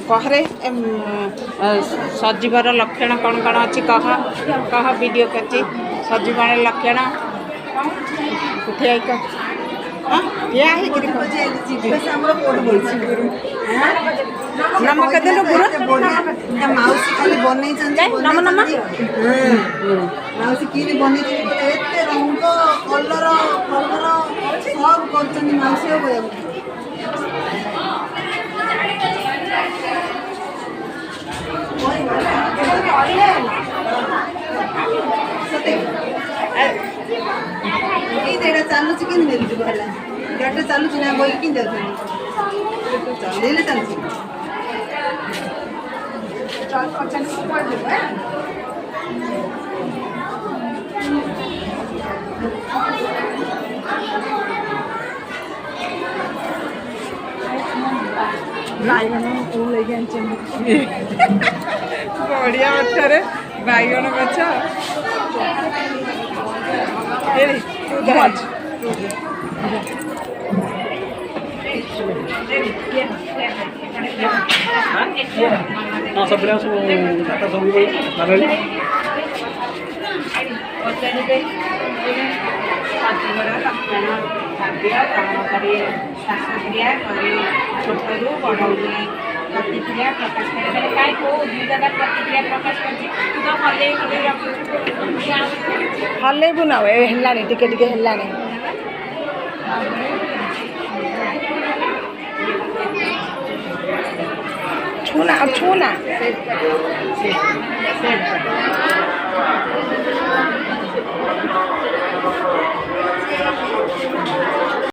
कहरे सजीवर लक्षण कौन कौन अच्छी कह कह वीडियो करची सजीवर लक्षण उठे आई कह या है कि नम कदे लो पूरा माउसी खाली बनै नम नम माउसी किने बनै एते रंग कलर कलर सब करछन माउसी हो गया चालू कि गाड़ी चालू ना बोल कि चल चल बढ़िया अठरे बैगन गछ सब प्रतिक्रिया प्रकाश करे काय को दुईटा प्रतिक्रिया प्रकाश करछि हल्ले बुना हेलानी टिके टिके हेलानी छूना छूना